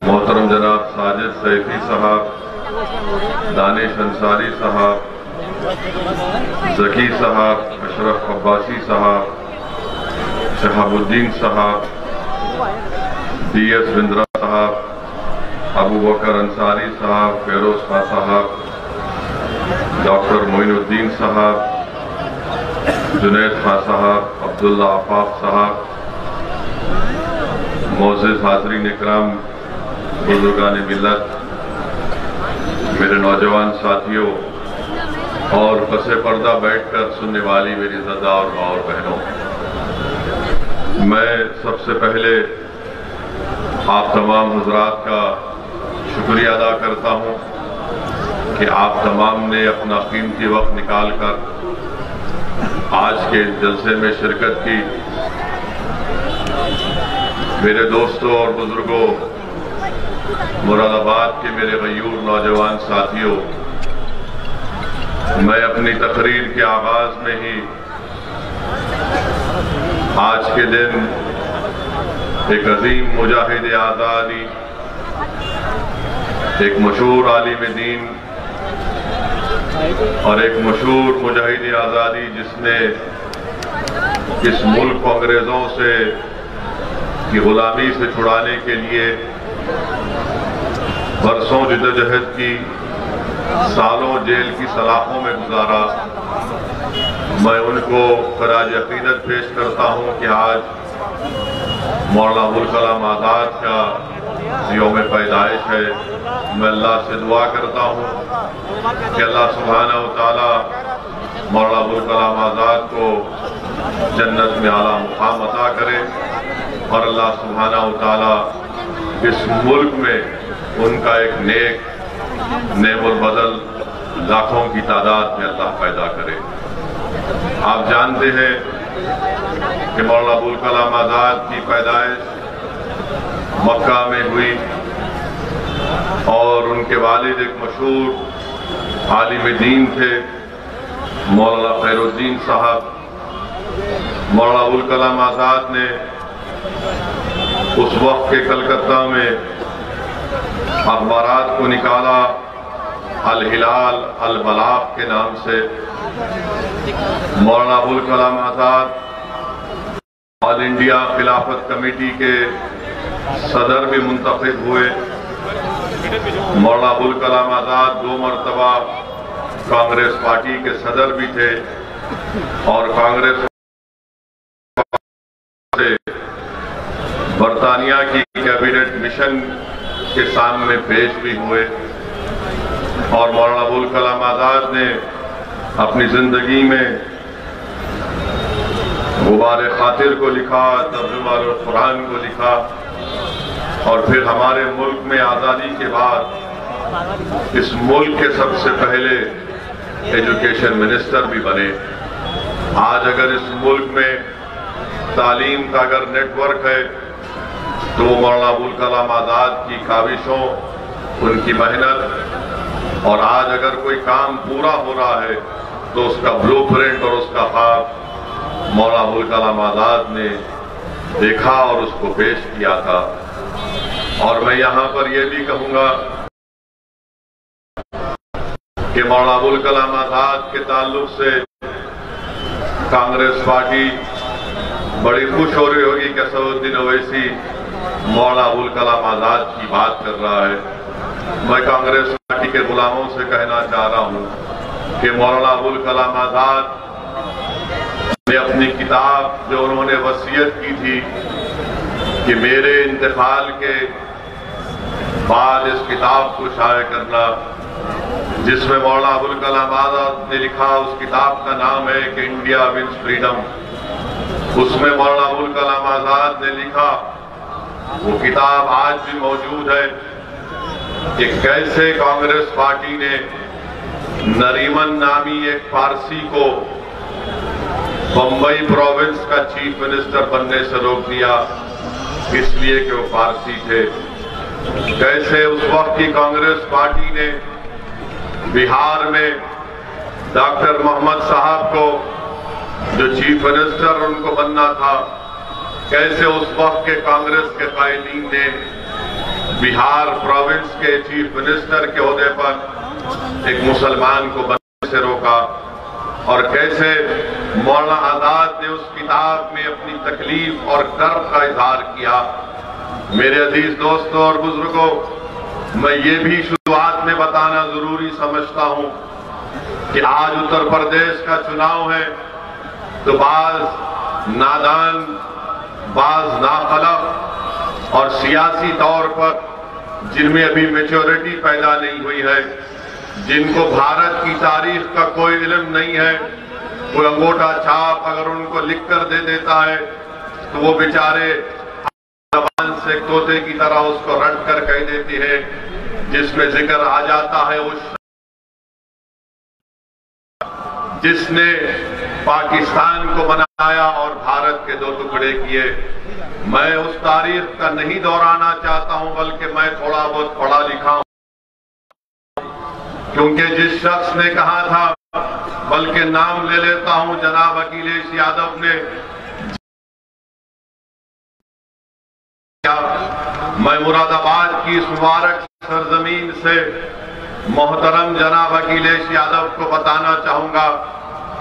मोहतरम जनाब साजिद सैफी साहब, दानिश अंसारी साहब, जकी साहब, अशरफ अब्बासी साहब, शहाबुद्दीन साहब, DS बिंद्रा साहब, अबू बकर अंसारी साहब, फेरोज खां साहब, डॉक्टर मोइनुद्दीन साहब, जुनैद खां साहब, अब्दुल्ला आफाफ साहब, मोअज़्ज़िज़ हाज़रीन इकराम, बुजुर्गान मिल्लत, मेरे नौजवान साथियों और पसे पर्दा बैठकर सुनने वाली मेरी ज़दा और माँ और बहनों, मैं सबसे पहले आप तमाम हज़रात का शुक्रिया अदा करता हूँ कि आप तमाम ने अपना कीमती वक्त निकाल कर आज के जलसे में शिरकत की। मेरे दोस्तों और बुजुर्गों, मुरादाबाद के मेरे गयूर नौजवान साथियों, मैं अपनी तकरीर के आगाज में ही आज के दिन एक अजीम मुजाहिद आज़ादी, एक मशहूर आलिम दीन और एक मशहूर मुजाहिद आज़ादी जिसने इस मुल्क को अंग्रेजों से की गुलामी से छुड़ाने के लिए बरसों जिद्दोजहद की, सालों जेल की सलाखों में गुजारा, मैं उनको खराज अकीदत पेश करता हूँ कि आज मौलाना अबुल कलाम आज़ाद का यौम पैदाइश है। मैं अल्लाह से दुआ करता हूँ कि अल्लाह सुब्हानहू व तआला मौलाना अबुल कलाम आज़ाद को जन्नत में आला मुकाम अता करे और अल्लाह सुब्हानहू व तआला इस मुल्क में उनका एक नेक नेमुल बदल लाखों की तादाद में अल्लाह पैदा करे। आप जानते हैं कि मौलाना अबुल कलाम आज़ाद की पैदाइश मक्का में हुई और उनके वालिद एक मशहूर आलिम दीन थे, मौलाना खैरुद्दीन साहब। मौलाना अबुल कलाम आज़ाद ने उस वक्त के कलकत्ता में अखबारात को निकाला अल हिलाल अल बलाग के नाम से। मौलाना अबुल कलाम आज़ाद ऑल इंडिया खिलाफत कमेटी के सदर भी मुंतखब हुए। मौलाना अबुल कलाम आज़ाद 2 मरतबा कांग्रेस पार्टी के सदर भी थे और कांग्रेस से बरतानिया की कैबिनेट मिशन के सामने पेश भी हुए। और मौलाना अबुल कलाम आज़ाद ने अपनी जिंदगी में गुबार खातिर को लिखा, तर्जुमान कुरान को लिखा और फिर हमारे मुल्क में आज़ादी के बाद इस मुल्क के सबसे पहले एजुकेशन मिनिस्टर भी बने। आज अगर इस मुल्क में तालीम का अगर नेटवर्क है तो मौलाना अबुल कलाम आज़ाद की काविशों, उनकी मेहनत और आज अगर कोई काम पूरा हो रहा है तो उसका ब्लूप्रिंट और उसका ख्वाब मौलाना अबुल कलाम आज़ाद ने देखा और उसको पेश किया था। और मैं यहाँ पर यह भी कहूँगा कि मौलाना अबुल कलाम आज़ाद के ताल्लुक से कांग्रेस पार्टी बड़ी खुश हो रही होगी कि असदुद्दीन ओवैसी मौलाना अबुल कलाम आज़ाद की बात कर रहा है। मैं कांग्रेस पार्टी के गुलामों से कहना चाह रहा हूँ कि मौलाना अबुल कलाम आज़ाद ने अपनी किताब जो उन्होंने वसीयत की थी कि मेरे इंतकाल के बाद इस किताब को शाये करना, जिसमें मौलाना अबुल कलाम आज़ाद ने लिखा, उस किताब का नाम है कि इंडिया विंस फ्रीडम। उसमें मौलाना अबुल कलाम आज़ाद ने लिखा, वो किताब आज भी मौजूद है कि कैसे कांग्रेस पार्टी ने नरीमन नामी एक फारसी को बंबई प्रोविंस का चीफ मिनिस्टर बनने से रोक दिया इसलिए कि वो फारसी थे। कैसे उस वक्त की कांग्रेस पार्टी ने बिहार में डॉक्टर मोहम्मद साहब को जो चीफ मिनिस्टर उनको बनना था, कैसे उस वक्त के कांग्रेस के कायदीन ने बिहार प्रोविंस के चीफ मिनिस्टर के ओहदे पर एक मुसलमान को बनने से रोका, और कैसे मौलाना आजाद ने उस किताब में अपनी तकलीफ और कर्ब का इजहार किया। मेरे अजीज दोस्तों और बुजुर्गों, मैं ये भी शुरुआत में बताना जरूरी समझता हूं कि आज उत्तर प्रदेश का चुनाव है, तो बाज नादान, बाज नाखलफ और सियासी तौर पर जिनमें अभी मेच्योरिटी पैदा नहीं हुई है, जिनको भारत की तारीख का कोई इल्म नहीं है, कोई अंगूठा छाप अगर उनको लिख कर दे देता है तो वो बेचारे जबान से तोते की तरह उसको रट कर कह देती है, जिसमें जिक्र आ जाता है उस जिसने पाकिस्तान को बनाया और भारत के दो टुकड़े किए। मैं उस तारीख का नहीं दोहराना चाहता हूं, बल्कि मैं थोड़ा बहुत पढ़ा लिखा हूं, क्योंकि जिस शख्स ने कहा था, बल्कि नाम ले लेता हूं, जनाब अखिलेश यादव ने, मैं मुरादाबाद की इस मुबारक सरजमीन से मोहतरम जनाब अखिलेश यादव को बताना चाहूंगा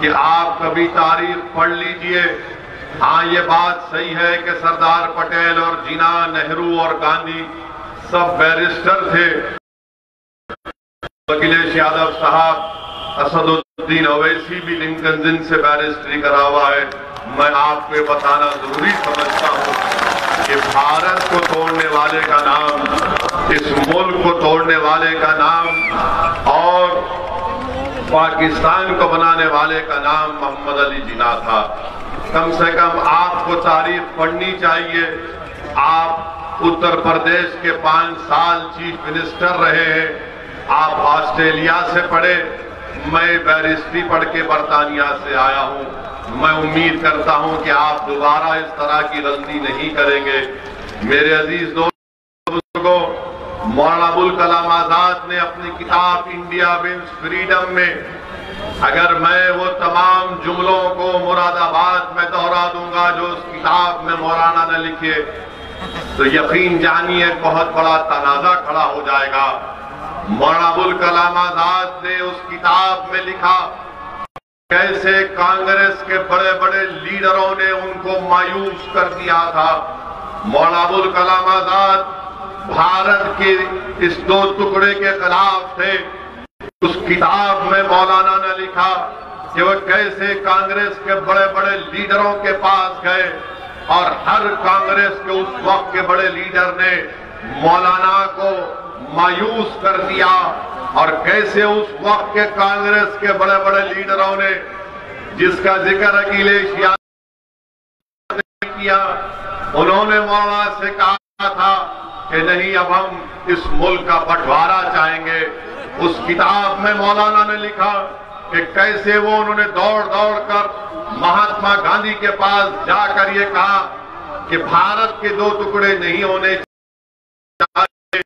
कि आप कभी तारीख पढ़ लीजिए। हाँ, ये बात सही है कि सरदार पटेल और जिन्ना, नेहरू और गांधी सब बैरिस्टर थे। अखिलेश यादव साहब, असदुद्दीन ओवैसी भी लिंकन जिन से बैरिस्टरी करा हुआ है। मैं आपको ये बताना जरूरी समझता हूं कि भारत को तोड़ने वाले का नाम, इस मुल्क को तोड़ने वाले का नाम और पाकिस्तान को बनाने वाले का नाम मोहम्मद अली जिन्ना था। कम से कम आपको तारीख पढ़नी चाहिए। आप उत्तर प्रदेश के 5 साल चीफ मिनिस्टर रहे हैं, आप ऑस्ट्रेलिया से पढ़े, मैं बैरिस्ट्री पढ़ के बरतानिया से आया हूं। मैं उम्मीद करता हूं कि आप दोबारा इस तरह की गलती नहीं करेंगे। मेरे अजीज दोस्तों, मौलाना अबुल कलाम आजाद ने अपनी किताब इंडिया विंस फ्रीडम में, अगर मैं वो तमाम जुमलों को मुरादाबाद में दोहरा दूंगा जो उस किताब में मौलाना ने लिखे, तो यकीन जानिए बहुत बड़ा तनाजा खड़ा हो जाएगा। मौलाना अबुल कलाम आजाद ने उस किताब में लिखा कैसे कांग्रेस के बड़े बड़े लीडरों ने उनको मायूस कर दिया था। मौलाना अबुल कलाम आजाद भारत के इस दो टुकड़े के खिलाफ थे। उस किताब में मौलाना ने लिखा कि वह कैसे कांग्रेस के बड़े बड़े लीडरों के पास गए और हर कांग्रेस के उस वक्त के बड़े लीडर ने मौलाना को मायूस कर दिया, और कैसे उस वक्त के कांग्रेस के बड़े बड़े लीडरों ने, जिसका जिक्र अखिलेश यादव ने किया, उन्होंने मौलाना से कहा था कि नहीं, अब हम इस मुल्क का बंटवारा चाहेंगे। उस किताब में मौलाना ने लिखा कि कैसे वो उन्होंने दौड़ दौड़ कर महात्मा गांधी के पास जाकर ये कहा कि भारत के दो टुकड़े नहीं होने चाहिए।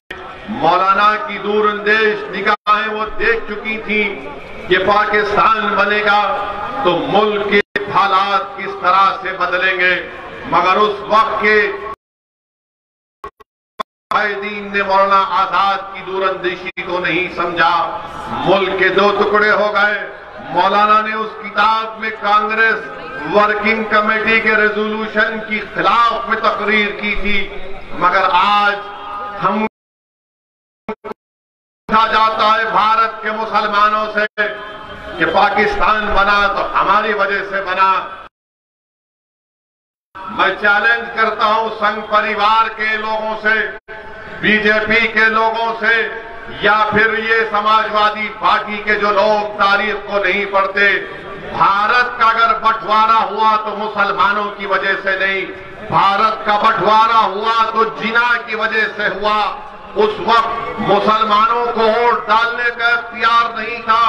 मौलाना की दूरंदेश निगाहें वो देख चुकी थी कि पाकिस्तान बनेगा तो मुल्क के हालात किस तरह से बदलेंगे, मगर उस वक्त के कायदीन ने मौलाना आजाद की दूरंदेशी को नहीं समझा। मुल्क के दो टुकड़े हो गए। मौलाना ने उस किताब में कांग्रेस वर्किंग कमेटी के रेजोल्यूशन की खिलाफ में तकरीर की थी, मगर आज हम पूछा जाता है भारत के मुसलमानों से कि पाकिस्तान बना तो हमारी वजह से बना। मैं चैलेंज करता हूं संघ परिवार के लोगों से, बीजेपी के लोगों से, या फिर ये समाजवादी पार्टी के जो लोग तारीख को नहीं पढ़ते, भारत का अगर बंटवारा हुआ तो मुसलमानों की वजह से नहीं, भारत का बंटवारा हुआ तो जिन्ना की वजह से हुआ। उस वक्त मुसलमानों को वोट डालने का इख्तियार नहीं था,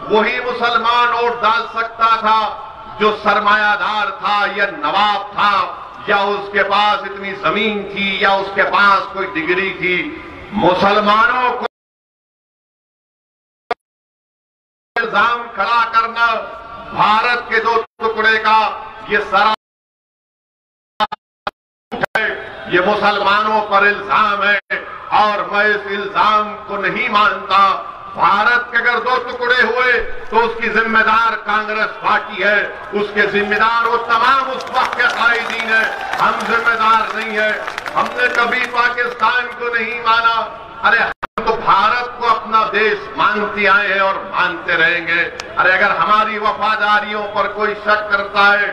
वही मुसलमान वोट डाल सकता था जो सरमायादार था या नवाब था या उसके पास इतनी जमीन थी या उसके पास कोई डिग्री थी। मुसलमानों को इल्जाम खड़ा करना भारत के दो टुकड़े का ये सरा है, ये मुसलमानों पर इल्जाम है। और मैं इस इल्जाम को नहीं मानता। भारत के अगर दो टुकड़े हुए तो उसकी जिम्मेदार कांग्रेस पार्टी है, उसके जिम्मेदार वो तमाम उस वक्त के कायदीन है, हम जिम्मेदार नहीं है। हमने कभी पाकिस्तान को नहीं माना। अरे हम तो भारत को अपना देश मानते आए हैं और मानते रहेंगे। अरे अगर हमारी वफादारियों पर कोई शक करता है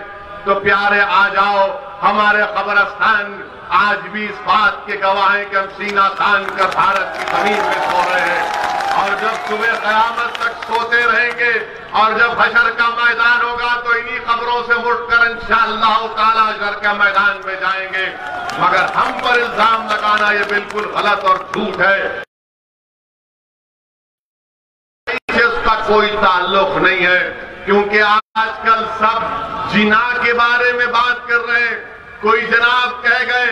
तो प्यारे आ जाओ, हमारे कब्रिस्तान आज भी इस बात के गवाह हैं कि हम सीना तान कर भारत की जमीन में सो रहे हैं। और जब सुबह कयामत तक सोते रहेंगे और जब हशर का मैदान होगा तो इन्हीं कब्रों से उठकर इंशाअल्लाह ताला हशर के मैदान में जाएंगे। मगर हम पर इल्जाम लगाना ये बिल्कुल गलत और झूठ है। इसका कोई ताल्लुक नहीं है, क्योंकि आजकल सब जिना के बारे में बात कर रहे हैं। कोई जनाब कह गए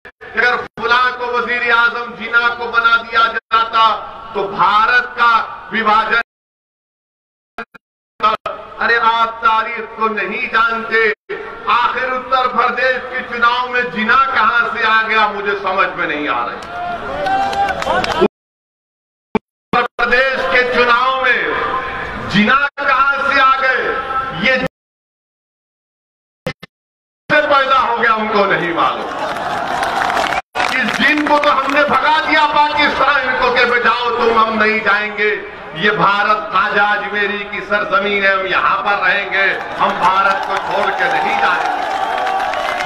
अगर फुला को वजीर आजम जिना को बना दिया जाता तो भारत का विभाजन। अरे आप तारीख को नहीं जानते। आखिर उत्तर प्रदेश के चुनाव में जिना कहां से आ गया मुझे समझ में नहीं आ रही। उत्तर प्रदेश के चुनाव में जिना कहां से आ गए, ये पैदा हो गया हमको नहीं मालूम। इस जिन को तो हमने भगा दिया पाकिस्तान को कि जाओ तुम, हम नहीं जाएंगे। ये भारत आजाद मेरी की सरजमीन है, हम यहां पर रहेंगे, हम भारत को छोड़ के नहीं जाएंगे।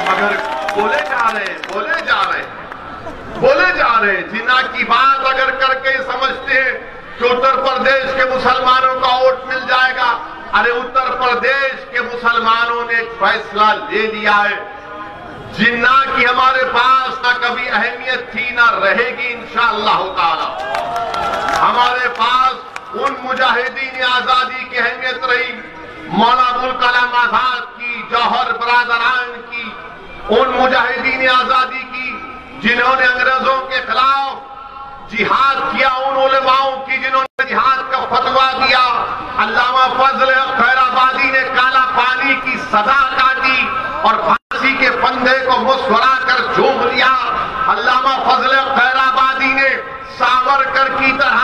मगर बोले जा रहे हैं जिना की बात अगर करके समझते हैं कि उत्तर प्रदेश के मुसलमानों का वोट मिल जाएगा। अरे उत्तर प्रदेश के मुसलमानों ने एक फैसला ले लिया है, जिन्ना की हमारे पास ना कभी अहमियत थी ना रहेगी इंशाअल्लाह ताला। हमारे पास उन मुजाहिदीन आजादी की अहमियत रही, मौलाना अबुल कलाम आजाद की, जौहर बरादरान की, उन मुजाहिदीन आजादी की जिन्होंने अंग्रेजों के खिलाफ जिहाद किया, उन उलमाओं की जिन्होंने जिहाद का फतवा दिया। अल्लामा फजल खैराबादी ने काला पानी की सजा काटी और फांसी के फंदे को मुस्कुराकर झूम लिया। अल्लामा फजल खैराबादी ने सावरकर की तरह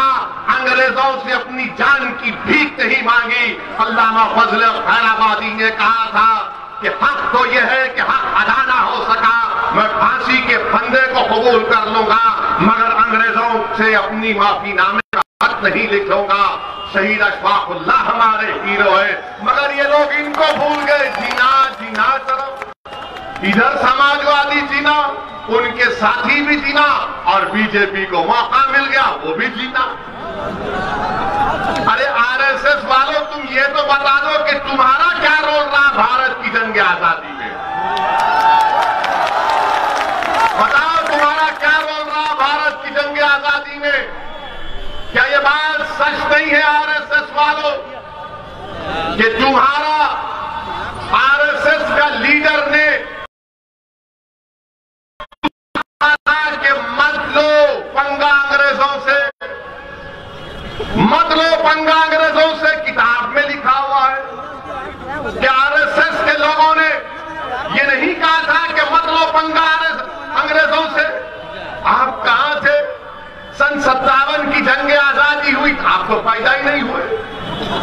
अंग्रेजों से अपनी जान की भीख नहीं मांगी। अल्लामा फजल खैराबादी ने कहा था कि हक तो यह है कि हक अदा ना हो सका, मैं फांसी के फंदे को कबूल कर लूंगा, मगर अंग्रेजों से अपनी माफीनामे का हक नहीं लिखूंगा। शहीद अशफाकुल्लाह हमारे हीरो है, मगर ये लोग इनको भूल गए। जीना तरफ इधर समाजवादी जीना, उनके साथी भी जीना और बीजेपी को मौका मिल गया वो भी जीना। अरे आरएसएस वालों, तुम ये तो बता दो कि तुम्हारा क्या रोल रहा भारत की जंग आजादी में। बताओ तुम्हारा क्या रोल रहा भारत की जंग आजादी में। क्या ये बात सच नहीं है आरएसएस वालों कि तुम्हारा आरएसएस का लीडर ने कि मत लो पंगा अंग्रेजों से, मत लो पंगा अंग्रेजों से, किताब में लिखा हुआ है कि आरएसएस के लोगों ने ये नहीं कहा था कि मत लो पंगा अंग्रेजों से। आप कहां थे? सन 57 की जंग आजादी हुई, आप तो पैदा ही नहीं हुए।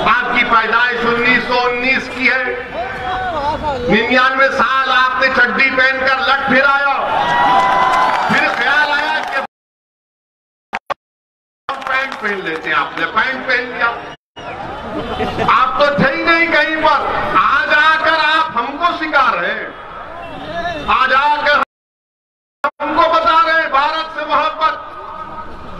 आपकी पैदाइश 1919 की है। 99 साल आपने चड्डी पहनकर लट फिराया, फिर ख्याल आया कि पैंट पहन लेते हैं, आपने पैंट पहन लिया। आप तो थे ही नहीं कहीं पर। आज आकर आप हमको सिखा रहे हैं, आज आकर हमको बता रहे हैं भारत से मोहब्बत।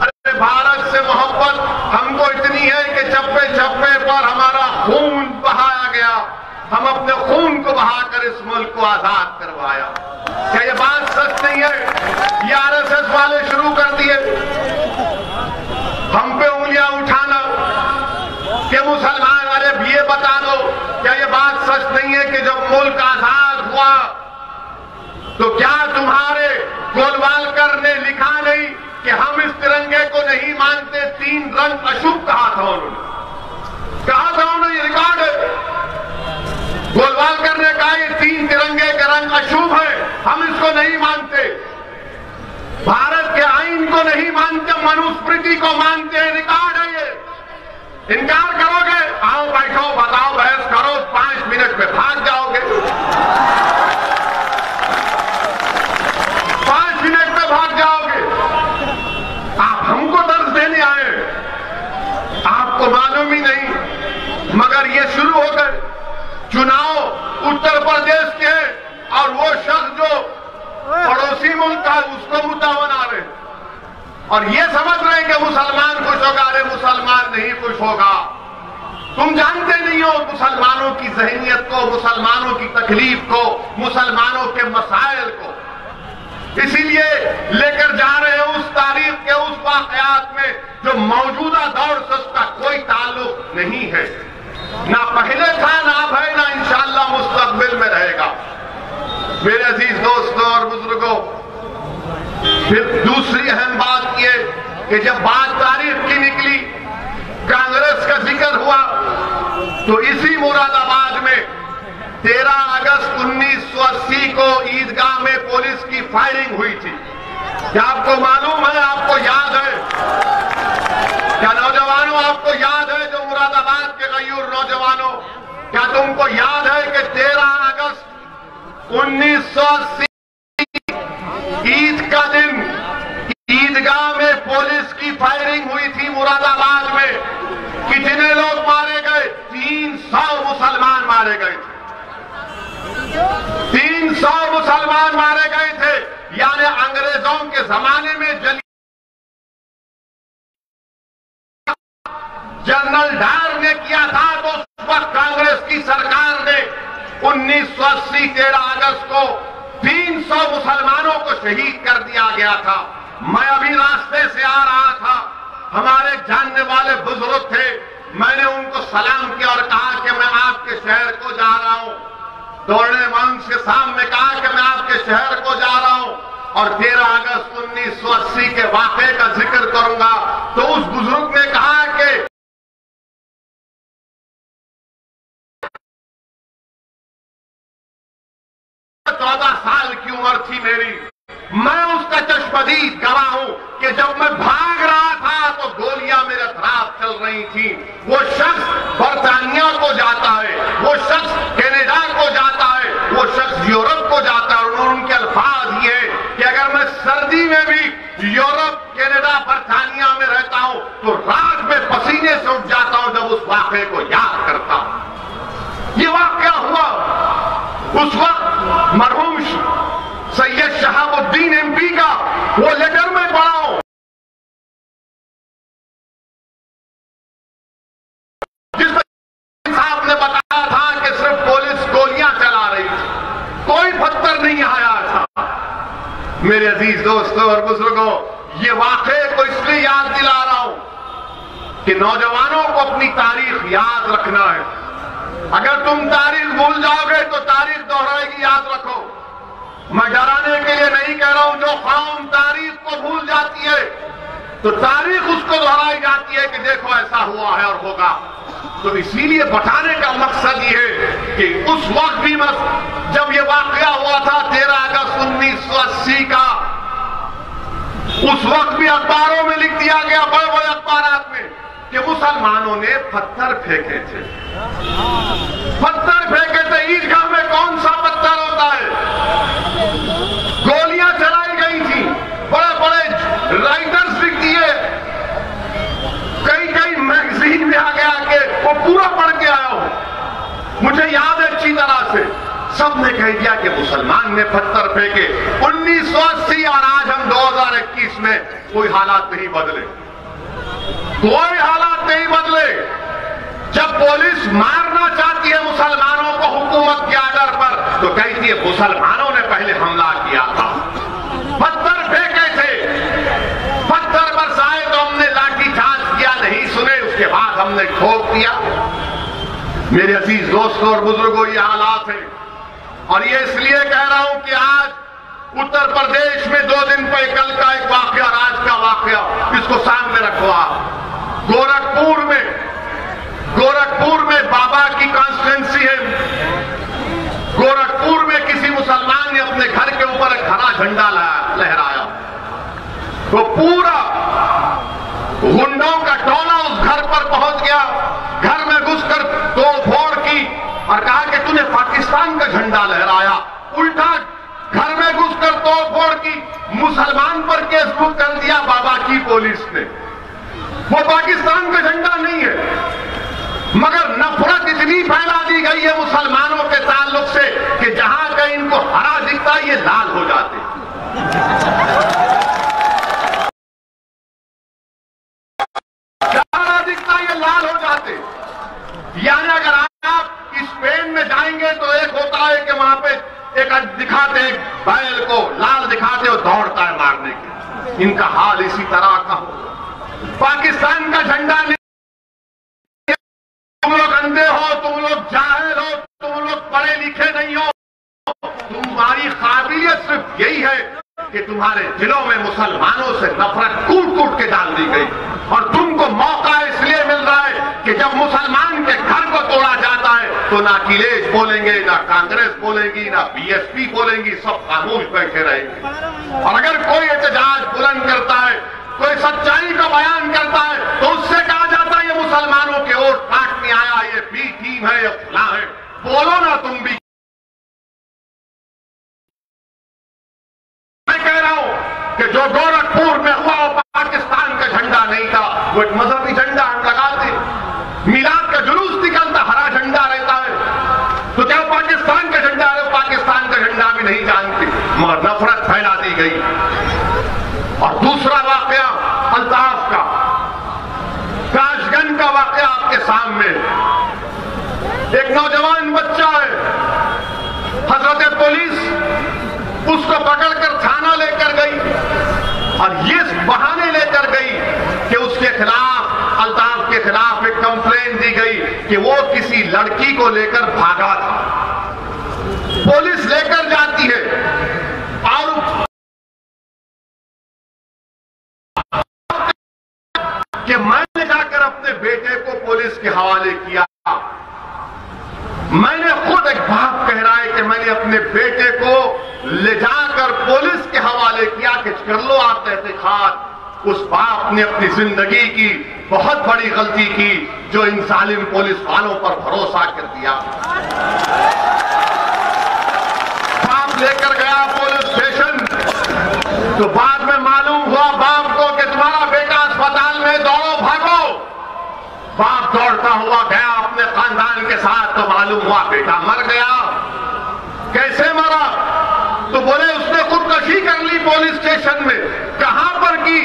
अरे भारत से मोहब्बत हमको इतनी है कि चप्पे चप्पे पर हमारा खून बहाया गया, हम अपने खून को बहाकर इस मुल्क को आजाद करवाया। क्या ये बात सच नहीं है? ये आरएसएस वाले शुरू कर दिए हम पे उंगलियां उठाना कि मुसलमान। अरे ये बता दो, क्या ये बात सच नहीं है कि जब मुल्क आजाद हुआ तो क्या तुम्हारे गोलवालकर ने लिखा नहीं कि हम इस तिरंगे को नहीं मानते, 3 रंग अशुभ कहा था उन्होंने, कहा था उन्होंने, ये रिकॉर्ड है। गोलवालकर ने कहा ये 3 तिरंगे के रंग अशुभ है, हम इसको नहीं मानते। भारत के आईन आईन को नहीं मानते, मनुस्मृति को मानते हैं। रिकॉर्ड है ये। इनकार करोगे, आओ बैठो, बताओ, बहस करो, 5 मिनट में भाग जाओगे। 5 मिनट में भाग जाओगे। आप हमको दर्ज देने आए, आपको मालूम ही नहीं। मगर ये शुरू हो गए चुनाव उत्तर प्रदेश के, और वो शख्स जो पड़ोसी मुल्क का उसको मुद्दा बना रहे, और ये समझ रहे कि मुसलमान खुश होगा। अरे मुसलमान नहीं खुश होगा। तुम जानते नहीं हो मुसलमानों की ज़हनियत को, मुसलमानों की तकलीफ को, मुसलमानों के मसाइल को। इसीलिए लेकर जा रहे हैं उस तारीख के उस वाकयात में जो मौजूदा दौर से उसका कोई ताल्लुक नहीं है। ना पहले था, ना अब है, ना इंशाअल्लाह मुस्तकबिल में रहेगा। मेरे अजीज दोस्तों और बुजुर्गों, फिर दूसरी अहम बात यह कि जब बात तारीख की निकली, कांग्रेस का जिक्र हुआ, तो इसी मुरादाबाद में 13 अगस्त 1980 को ईदगाह में पुलिस की फायरिंग हुई थी। क्या आपको मालूम है, आपको याद है? क्या नौजवानों आपको याद है? जो मुरादाबाद के गयूर नौजवानों, क्या तुमको याद है कि 13 अगस्त 1980 ईद का दिन ईदगाह में पुलिस की फायरिंग हुई थी मुरादाबाद में? कितने लोग मारे गए? 300 मुसलमान मारे गए थे। 300 मुसलमान मारे गए थे। यानी अंग्रेजों के जमाने में जनरल डायर ने किया था, तो उस वक्त कांग्रेस की सरकार ने 1980 13 अगस्त को 300 मुसलमानों को शहीद कर दिया गया था। मैं अभी रास्ते से आ रहा था, हमारे जानने वाले बुजुर्ग थे, मैंने उनको सलाम किया और कहा कि मैं आपके शहर को जा रहा हूं। दौड़ने मंच के सामने कहा कि मैं आपके शहर को जा रहा हूं और 13 अगस्त 1980 के वाकये का जिक्र करूंगा। तो उस बुजुर्ग ने कहा कि 14 साल की उम्र थी मेरी, मैं उसका चश्मदीद गवाह हूं कि जब मैं भाग रहा था तो गोलियां मेरे खिलाफ चल रही थी। वो शख्स बर्तानिया को जाता है, वो शख्स कनाडा को जाता है, वो शख्स यूरोप को जाता है, और उनके अल्फाज ये कि अगर मैं सर्दी में भी यूरोप, कनाडा, बर्तानिया में रहता हूं तो रात में पसीने से उठ जाता हूं जब उस वाकये को याद करता हूं। ये वाकया हुआ उस वक्त मरहूम सैयद शहाबुद्दीन एमपी का वो लेटर में पढ़ा हूं, जिसमें साहब ने बताया था कि सिर्फ पुलिस गोलियां चला रही थी, कोई पत्थर नहीं आया था। मेरे अजीज दोस्तों और बुजुर्गों, ये वाकये को इसलिए याद दिला रहा हूं कि नौजवानों को अपनी तारीख याद रखना है। अगर तुम तारीख भूल जाओगे तो तारीख दोहराएगी, याद रखो। मैं डराने के लिए नहीं कह रहा हूं, जो कौम तारीख को भूल जाती है तो तारीख उसको दोहराई जाती है कि देखो ऐसा हुआ है और होगा। तो इसीलिए बताने का मकसद ये है कि उस वक्त भी जब ये वाकया हुआ था 13 अगस्त 1980 का, उस वक्त भी अखबारों में लिख दिया गया, बड़े बड़े अखबारात में, कि मुसलमानों ने पत्थर फेंके थे। पत्थर फेंके थे। ईदगाह में कौन सा पत्थर होता है? गोलियां चलाई गई थी। बड़े बड़े राइटर्स लिख दिए, कई मैगजीन में आ गया कि वो पूरा पढ़ के आया हूं, मुझे याद है अच्छी तरह से। सबने कह दिया कि मुसलमान ने पत्थर फेंके 1980, और आज हम 2021 में कोई हालात नहीं बदले, कोई हालात नहीं बदले। जब पुलिस मारना चाहती है मुसलमानों को हुकूमत के आर्डर पर, तो कहती है मुसलमानों ने पहले हमला किया था, पत्थर फेंके थे, पत्थर बरसाए तो हमने लाठीचार्ज किया, नहीं सुने, उसके बाद हमने ठोक दिया। मेरे अजीज दोस्तों और बुजुर्गों, ये हालात है। और ये इसलिए कह रहा हूं कि आज उत्तर प्रदेश में 2 दिन पहले कल का एक वाकया, आज का वाकया, इसको सामने रखो आप। गोरखपुर में बाबा की कॉन्स्टिट्यूंसी है। गोरखपुर में किसी मुसलमान ने अपने घर के ऊपर एक हरा झंडा लहराया, तो पूरा गुंडों का टोला उस घर पर पहुंच गया। घर में घुसकर तोड़ फोड़ की और कहा कि तूने पाकिस्तान का झंडा लहराया। उल्टा घर में घुसकर तोड़ फोड़ की, मुसलमान पर केस बुक कर दिया बाबा की पुलिस ने। वो पाकिस्तान का झंडा नहीं है, मगर नफरत इतनी फैला दी गई है मुसलमानों के ताल्लुक से कि जहां कहीं इनको हरा दिखता ये लाल हो जाते। हरा दिखता ये लाल हो जाते। यानी अगर आप स्पेन में जाएंगे तो एक होता है कि वहां पे एक दिखाते एक बैल को लाल दिखाते और दौड़ता है मारने के। इनका हाल इसी तरह का हो। पाकिस्तान का झंडा नहीं, तुम लोग अंधे हो, तुम लोग जाहिल हो, तुम लोग पढ़े लिखे नहीं हो। तुम्हारी काबिलियत सिर्फ यही है कि तुम्हारे दिलों में मुसलमानों से नफरत कूट कूट के डाल दी गई। और तुमको मौका इसलिए मिल रहा है कि जब मुसलमान के घर को तोड़ा जाता है तो ना अखिलेश बोलेंगे, ना कांग्रेस बोलेगी, ना बीएसपी बोलेंगी, सब खामोश बैठे रहेंगे। और अगर कोई एहतजाज बुलंद करता है, कोई सच्चाई का बयान करता है, तो उससे कहा जाता है ये मुसलमानों के वोट काटने आया, ये बी टीम है, ये फला है। बोलो ना तुम भी। मैं कह रहा हूं कि जो गोरखपुर में हुआ वो पाकिस्तान का झंडा नहीं था, वो एक मजहबी झंडा हम लगाते। मिलाद का जुलूस निकलता, हरा झंडा रहता है, तो क्या पाकिस्तान का झंडा है? पाकिस्तान का झंडा भी नहीं जानते, मगर नफरत फैला दी गई। और दूसरा वाकया अल्ताफ का, काशगंज का वाकया आपके सामने। एक नौजवान बच्चा है, हजरत पुलिस उसको पकड़कर थाना लेकर गई और ये बहाने लेकर गई कि उसके खिलाफ, अल्ताफ के खिलाफ एक कंप्लेन दी गई कि वो किसी लड़की को लेकर भागा था। पुलिस लेकर जाती है और कि मैंने जाकर अपने बेटे को पुलिस के हवाले किया। मैंने खुद, एक बाप कह रहा है कि मैंने अपने बेटे को ले जाकर पुलिस के हवाले किया कि कर लो आप तहकीकात। उस बाप ने अपनी जिंदगी की बहुत बड़ी गलती की जो इन जालिम पुलिस वालों पर भरोसा कर दिया। बाप लेकर गया पुलिस स्टेशन, तो बाद में मालूम हुआ बाप को कि तुम्हारा बेटा अस्पताल में, दौड़ो भागो। बाप दौड़ता हुआ गया अपने खानदान के साथ, तो मालूम हुआ बेटा मर गया। कैसे मरा? तो बोले उसने खुदकशी कर ली पुलिस स्टेशन में। कहां पर की?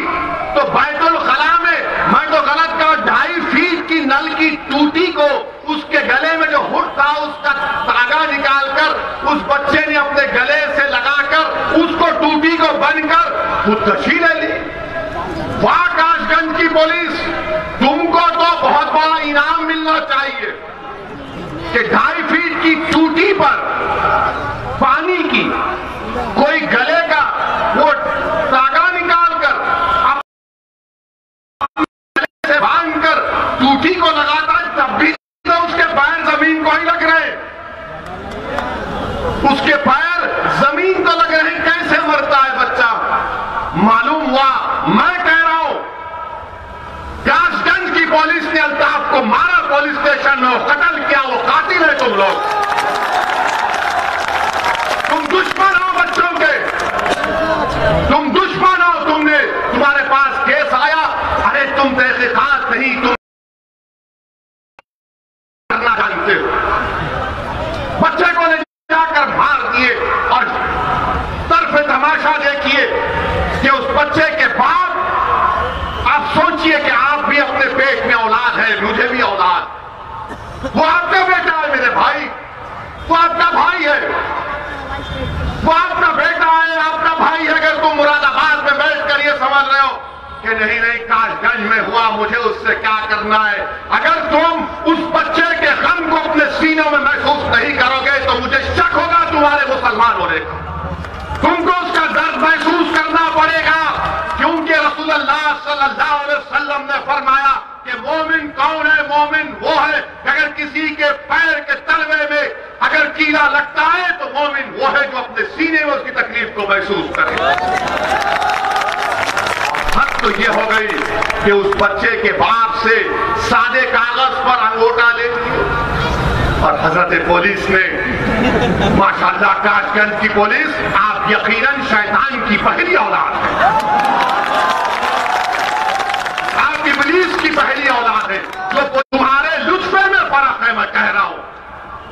तो बैतुल खला में। मैं तो गलत कहा, 2.5 फीट की नल की टूटी को उसके गले में जो हुड था उसका धागा निकालकर उस बच्चे ने अपने गले से लगाकर उसको टूटी को बनकर खुदकशी ले ली। वाह काशगंज की पुलिस, तुमको तो बहुत बड़ा इनाम मिलना चाहिए कि 2.5 फीट की टूटी पर पानी की कोई गले का वो धागा निकालकर गले से बांधकर टूटी को लगाता है, तब भी तो उसके पैर जमीन को ही लग रहे, उसके पैर जमीन को लग रहे। कैसे मरता है बच्चा? मालूम हुआ, मैं कह रहा हूं काशगंज की पुलिस ने अल्ताफ को मारा पुलिस स्टेशन में, वो कत्ल किया, वो कातिल है। तुम लोग, तुम दुश्मन हो बच्चों के, तुम दुश्मन हो। तुमने, तुम्हारे पास केस आया, अरे तुम तहकीकात नहीं, तुम करना जानते हो। बच्चे को ले जाकर मार दिए और तरफ तमाशा देखिए कि उस बच्चे के बाप, आप सोचिए कि आप भी अपने पेट में औलाद है, मुझे भी औलाद, वो आपका बेटा है मेरे भाई, वो आपका भाई है, वो आपका बेटा है, आपका भाई है। अगर तुम मुरादाबाद में बैठकर ये समझ रहे हो कि नहीं नहीं काशगंज में हुआ, मुझे उससे क्या करना है, अगर तुम उस बच्चे के गम को अपने सीनों में महसूस नहीं करोगे तो मुझे शक होगा तुम्हारे मुसलमान होने का। तुमको उसका दर्द महसूस करना पड़ेगा, क्योंकि रसूलुल्लाह सल्लल्लाहु अलैहि वसल्लम ने फरमाया कि मोमिन कौन है? मोमिन वो है अगर किसी के पैर के तलवे में अगर कीड़ा लगता है तो मोमिन वो है जो अपने सीने में उसकी तकलीफ को महसूस करे। हर गई कि उस बच्चे के बाप से सादे कागज पर अंगूठा ले लिया। और हजरत पुलिस ने, माशाअल्लाह काशगंज की पुलिस, आप यकीनन शैतान की पहली औलाद है, आप इब्लीस की पहली औलाद है। जो तुम्हारे लुत्फे में फर्क है, मैं कह रहा हूं,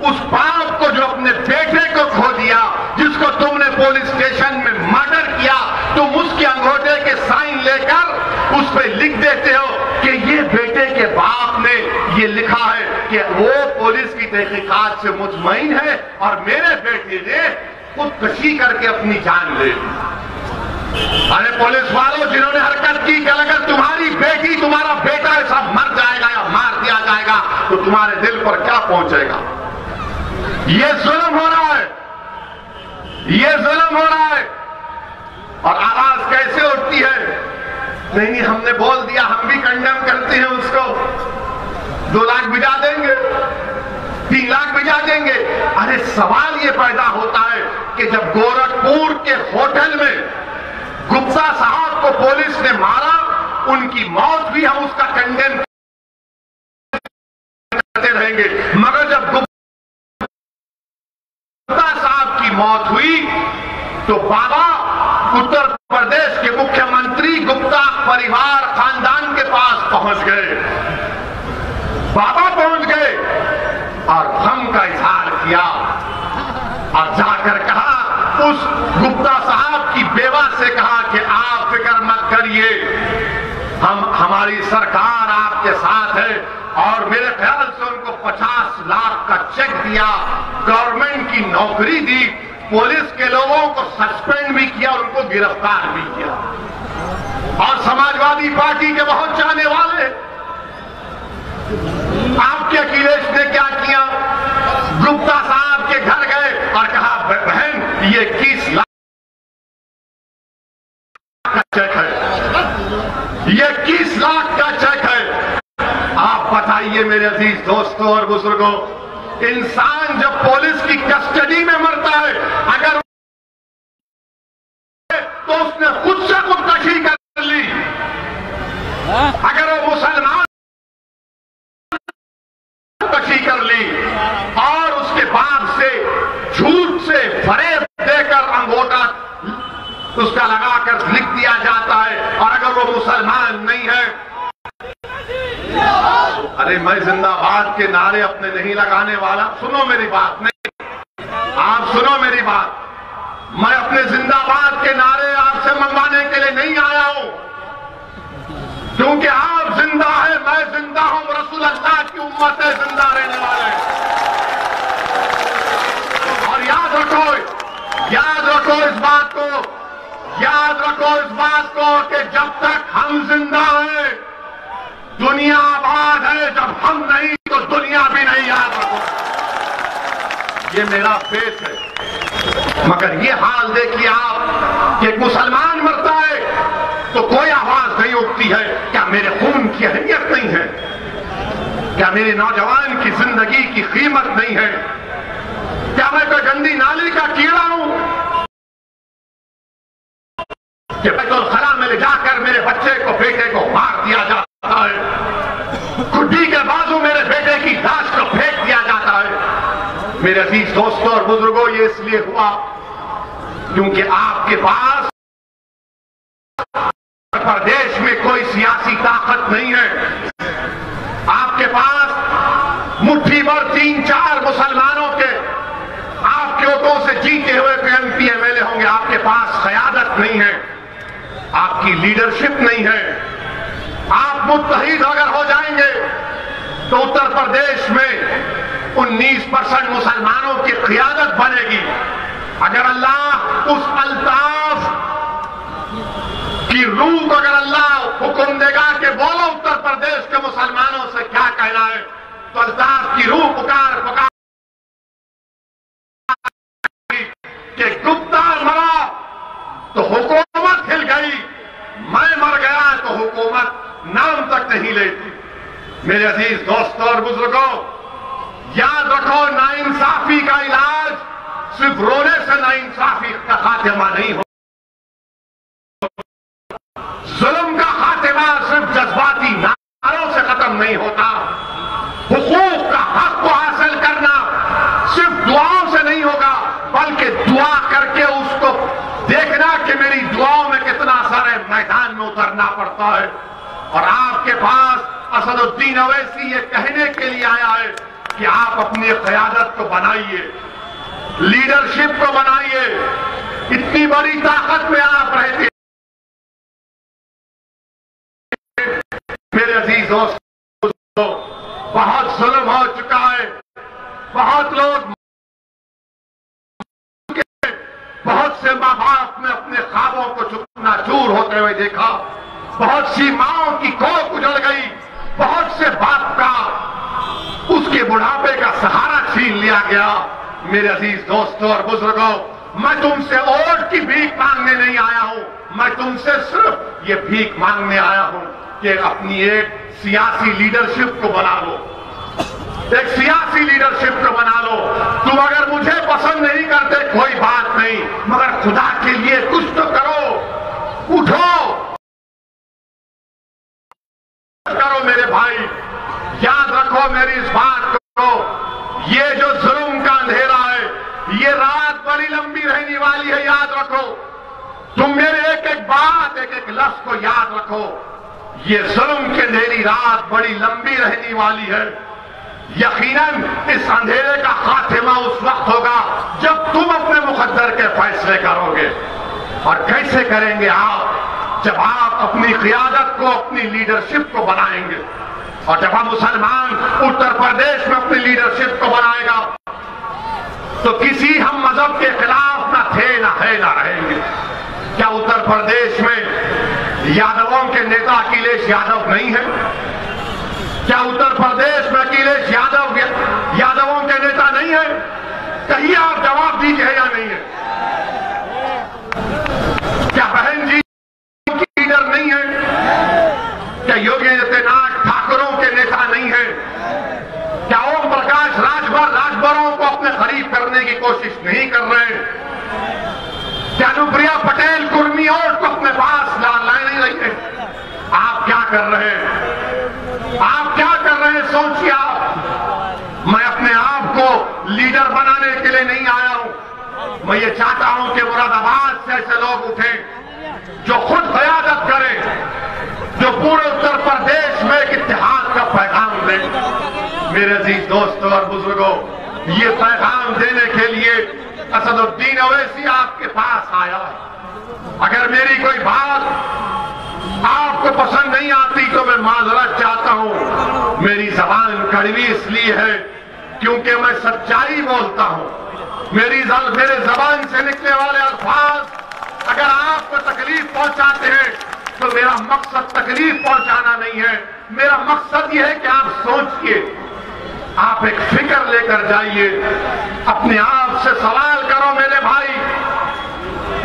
उस बाप को जो अपने बेटे को खो दिया, जिसको तुमने पुलिस स्टेशन में मर्डर किया, तुम उसके अंगूठे के साइन लेकर उस पर लिख देते हो कि ये बेटे के बाप ने ये लिखा है कि वो पुलिस की तहकीकात से मुतमईन है और मेरे बेटे ने खुदकशी करके अपनी जान ले ली। अरे पुलिस वालों, जिन्होंने हरकत की कि अगर तुम्हारी बेटी, तुम्हारा बेटा सब मर जाएगा या मार दिया जाएगा तो तुम्हारे दिल पर क्या पहुंचेगा? ये जुल्म हो रहा है, ये जुल्म हो रहा है। और आवाज कैसे उठती है? नहीं, हमने बोल दिया, हम भी कंडेम करते हैं उसको, 2 लाख भिजा देंगे, 3 लाख भिजा देंगे। अरे सवाल ये पैदा होता है कि जब गोरखपुर के होटल में गुप्ता साहब को पुलिस ने मारा, उनकी मौत भी हम उसका कंडेम करते रहेंगे, मगर जब गुप्ता साहब की मौत हुई तो बाबा उत्तर प्रदेश के मुख्यमंत्री गुप्ता परिवार खानदान के पास पहुंच गए, बाबा पहुंच गए और गम का इजहार किया और जाकर कहा, उस गुप्ता साहब की बेवा से कहा कि आप फिक्र मत करिए, हमारी सरकार आपके साथ है। और मेरे ख्याल से उनको 50 लाख का चेक दिया, गवर्नमेंट की नौकरी दी, पुलिस के लोगों को सस्पेंड भी किया और उनको गिरफ्तार भी किया। और समाजवादी पार्टी के बहुत चाहने वाले, आपके अखिलेश ने क्या किया? गुप्ता साहब के घर गए और कहा, बहन ये 21 लाख का चेक है, ये 21 लाख का चेक है। आप बताइए मेरे अजीज दोस्तों और बुजुर्गों, इंसान जब पुलिस की कस्टडी में मरता है, अगर तो उसने खुद से खुदकशी कर ली। अगर वो मुसलमान खुदकशी कर ली और उसके बाद से झूठ से फरेब देकर अंगूठा उसका लगाकर लिख दिया जाता है, और अगर वो मुसलमान नहीं है, अरे मैं जिंदाबाद के नारे अपने नहीं लगाने वाला, सुनो मेरी बात, नहीं आप सुनो मेरी बात, मैं अपने जिंदाबाद के नारे आपसे मंगवाने के लिए नहीं आया हूं, क्योंकि आप जिंदा है, मैं जिंदा हूं, रसूल अल्लाह की उम्मत है, जिंदा रहने वाले। और याद रखो इस बात को, याद रखो इस बात को कि जब तक हम जिंदा हैं दुनिया आबाद है, जब हम नहीं तो दुनिया भी नहीं। याद रखो, ये मेरा फेथ है। मगर ये हाल देखिए आप कि एक मुसलमान मरता है तो कोई आवाज नहीं उठती है। क्या मेरे खून की अहमियत नहीं है? क्या मेरे नौजवान की जिंदगी की कीमत नहीं है? क्या मैं कोई गंदी नाली का कीड़ा हूं कि बैतुल खला में ले जाकर मेरे बच्चे को, बेटे को मार दिया जाता है, खुड्डी के बाजू मेरे बेटे की लाश को फेंक दिया जाता है? मेरे अजीज दोस्तों और बुजुर्गों, ये इसलिए हुआ क्योंकि आपके पास प्रदेश में कोई सियासी ताकत नहीं है। आपके पास मुट्ठी भर 3-4 मुसलमानों के आपके वोटों से जीते हुए एमपी एमएलए होंगे। आपके पास क़यादत नहीं है, आपकी लीडरशिप नहीं है। आप मुत्तहिद अगर हो जाएंगे तो उत्तर प्रदेश में 19% मुसलमानों की क़यादत बनेगी। अगर अल्लाह उस अल्ताफ की रूह को, अगर अल्लाह हुक्म देगा कि बोलो उत्तर प्रदेश के मुसलमानों से क्या कहना है, तो अल्ताफ की रूह पुकार कि गुप्ता मरा तो हुकूमत हिल गई, मैं मर गया तो हुकूमत नाम तक नहीं लेती। मेरे अजीज दोस्तों और बुजुर्गों, याद रखो, नाइंसाफी का इलाज सिर्फ रोने से नाइंसाफी का खात्मा नहीं हो, जुल्म का खात्मा करता है। और आपके पास असदुद्दीन अवैसी ये कहने के लिए आया है कि आप अपनी क़यादत को बनाइए, लीडरशिप को बनाइए। इतनी बड़ी ताकत में आप रहते हैं। मेरे अजीज दोस्तों, बहुत जुल्म हो चुका है, बहुत लोग, बहुत से माँ बाप ने अपने ख्वाबों को चूर होते हुए देखा, बहुत सी माओं की कोख उजड़ गई, बहुत से बाप का उसके बुढ़ापे का सहारा छीन लिया गया। मेरे अजीज दोस्तों और बुजुर्गों, मैं तुमसे वोट की भीख मांगने नहीं आया हूं, मैं तुमसे सिर्फ ये भीख मांगने आया हूं कि अपनी एक सियासी लीडरशिप को बना लो, एक सियासी लीडरशिप को बना लो। तुम अगर मुझे पसंद नहीं करते कोई बात नहीं, मगर खुदा के लिए कुछ तो करो, उठो, करो मेरे भाई। याद रखो मेरी इस बात को, ये जो जुल्म का अंधेरा है, ये रात बड़ी लंबी रहने वाली है, याद रखो। तुम मेरे एक एक बात, एक एक लफ्ज को याद रखो। ये जुल्म की अंधेरी रात बड़ी लंबी रहने वाली है। यकीनन इस अंधेरे का खात्मा उस वक्त होगा जब तुम अपने मुकद्दर के फैसले करोगे। और कैसे करेंगे आप? जब आप अपनी क़ियादत को, अपनी लीडरशिप को बनाएंगे। और जब हम मुसलमान उत्तर प्रदेश में अपनी लीडरशिप को बनाएगा तो किसी हम मजहब के खिलाफ ना थे, ना है, ना रहेंगे। क्या उत्तर प्रदेश में यादवों के नेता अखिलेश यादव नहीं है? क्या उत्तर प्रदेश में अखिलेश यादवों के नेता नहीं है? कहिए, आप जवाब दीजिए या नहीं है? क्या बहन जी की लीडर नहीं है? क्या योगी आदित्यनाथ ठाकुरों के नेता नहीं है? क्या ओम प्रकाश राजभरों को अपने करीब करने की कोशिश नहीं कर रहे? क्या अनुप्रिया पटेल कुर्मी और को अपने पास लाए नहीं रही है? आप क्या कर रहे हैं? आप क्या कर रहे हैं? सोचिए आप। मैं अपने आप को लीडर बनाने के लिए नहीं आया हूं। मैं ये चाहता हूं कि मुरादाबाद से ऐसे लोग उठे जो खुद क़यादत करें, जो पूरे उत्तर प्रदेश में एक इत्तेहाद का पैगाम दें। मेरे अजीज दोस्तों और बुजुर्गों, ये पैगाम देने के लिए असदुद्दीन अवैसी आपके पास आया है। अगर मेरी कोई बात आपको पसंद नहीं आती तो मैं माजरत चाहता हूं। मेरी जबान कड़वी इसलिए है क्योंकि मैं सच्चाई बोलता हूं। मेरे जबान से निकलने वाले अल्फाज अगर आपको तकलीफ पहुंचाते हैं तो मेरा मकसद तकलीफ पहुंचाना नहीं है। मेरा मकसद यह है कि आप सोचिए, आप एक फिक्र लेकर जाइए, अपने आप से सवाल करो मेरे भाई,